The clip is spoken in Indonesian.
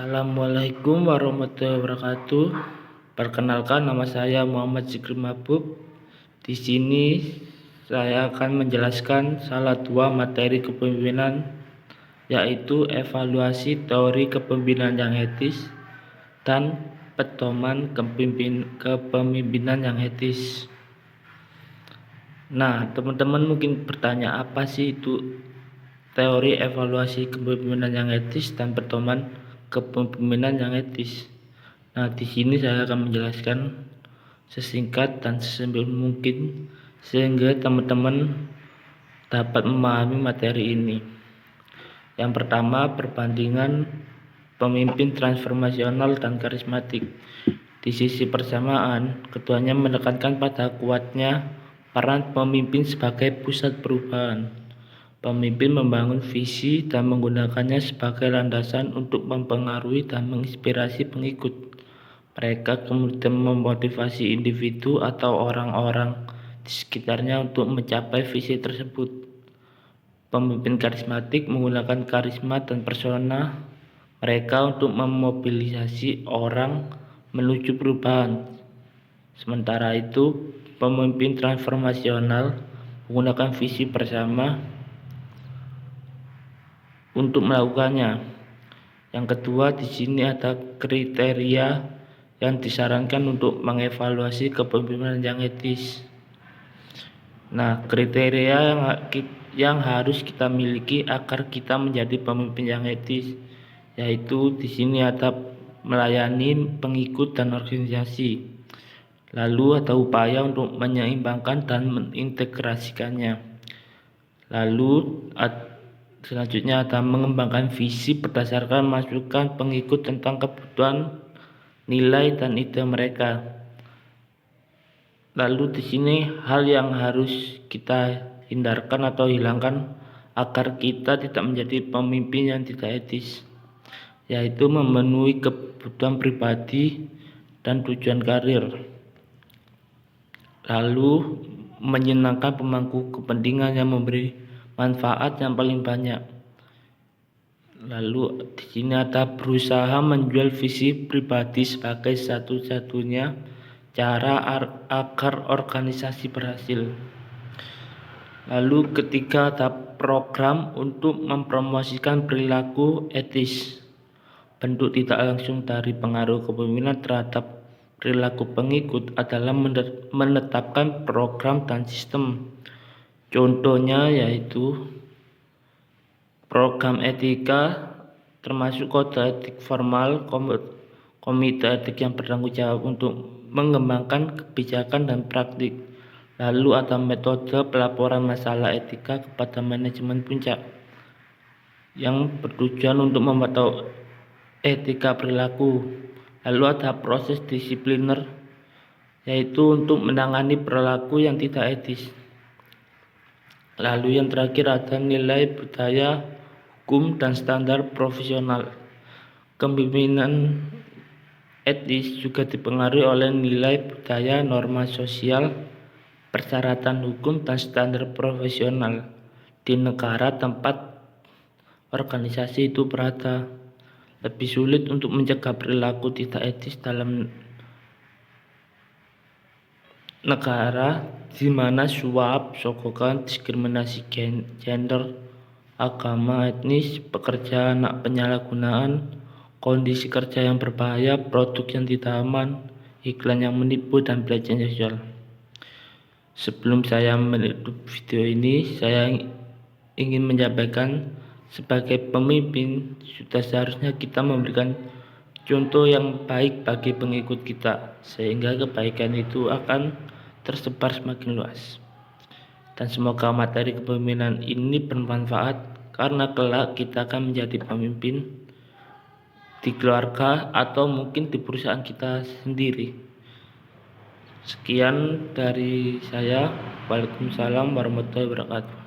Assalamualaikum warahmatullahi wabarakatuh. Perkenalkan, nama saya Muhammad Zikri Mahbub. Di sini saya akan menjelaskan salah dua materi kepemimpinan, yaitu evaluasi teori kepemimpinan yang etis dan pedoman kepemimpinan yang etis. Nah, teman-teman mungkin bertanya, apa sih itu teori evaluasi kepemimpinan yang etis dan pedoman kepemimpinan yang etis? Nah, di sini saya akan menjelaskan sesingkat dan sesimpel mungkin sehingga teman-teman dapat memahami materi ini. Yang pertama, perbandingan pemimpin transformasional dan karismatik. Di sisi persamaan, keduanya menekankan pada kuatnya peran pemimpin sebagai pusat perubahan. Pemimpin membangun visi dan menggunakannya sebagai landasan untuk mempengaruhi dan menginspirasi pengikut. Mereka kemudian memotivasi individu atau orang-orang di sekitarnya untuk mencapai visi tersebut. Pemimpin karismatik menggunakan karisma dan persona mereka untuk memobilisasi orang menuju perubahan. Sementara itu, pemimpin transformasional menggunakan visi bersama untuk melakukannya. Yang kedua, di sini ada kriteria yang disarankan untuk mengevaluasi kepemimpinan yang etis. Nah, kriteria yang harus kita miliki agar kita menjadi pemimpin yang etis, yaitu di sini ada melayani pengikut dan organisasi. Lalu ada upaya untuk menyeimbangkan dan mengintegrasikannya. Lalu selanjutnya ada mengembangkan visi berdasarkan masukan pengikut tentang kebutuhan, nilai dan ide mereka. Lalu di sini hal yang harus kita hindarkan atau hilangkan agar kita tidak menjadi pemimpin yang tidak etis, yaitu memenuhi kebutuhan pribadi dan tujuan karir. Lalu menyenangkan pemangku kepentingan yang memberi manfaat yang paling banyak. Lalu di sini ada berusaha menjual visi pribadi sebagai satu-satunya cara agar organisasi berhasil. Lalu ketiga ada program untuk mempromosikan perilaku etis. Bentuk tidak langsung dari pengaruh kepemimpinan terhadap perilaku pengikut adalah menetapkan program dan sistem. Contohnya yaitu program etika termasuk kode etik formal, komite etik yang bertanggung jawab untuk mengembangkan kebijakan dan praktik. Lalu ada metode pelaporan masalah etika kepada manajemen puncak yang bertujuan untuk memantau etika perilaku. Lalu ada proses disipliner, yaitu untuk menangani perilaku yang tidak etis. Lalu yang terakhir ada nilai budaya, hukum, dan standar profesional. Kepemimpinan etis juga dipengaruhi oleh nilai budaya, norma sosial, persyaratan hukum, dan standar profesional di negara tempat organisasi itu berada. Lebih sulit untuk mencegah perilaku tidak etis dalam negara di mana suap, sogokan, diskriminasi gender, agama, etnis, pekerjaan, penyalahgunaan, kondisi kerja yang berbahaya, produk yang tidak aman, iklan yang menipu, dan pelecehan seksual. Sebelum saya menutup video ini, saya ingin menyampaikan sebagai pemimpin sudah seharusnya kita memberikan contoh yang baik bagi pengikut kita, sehingga kebaikan itu akan tersebar semakin luas. Dan semoga materi kepemimpinan ini bermanfaat, karena kelak kita akan menjadi pemimpin di keluarga atau mungkin di perusahaan kita sendiri. Sekian dari saya. Waalaikumsalam warahmatullahi wabarakatuh.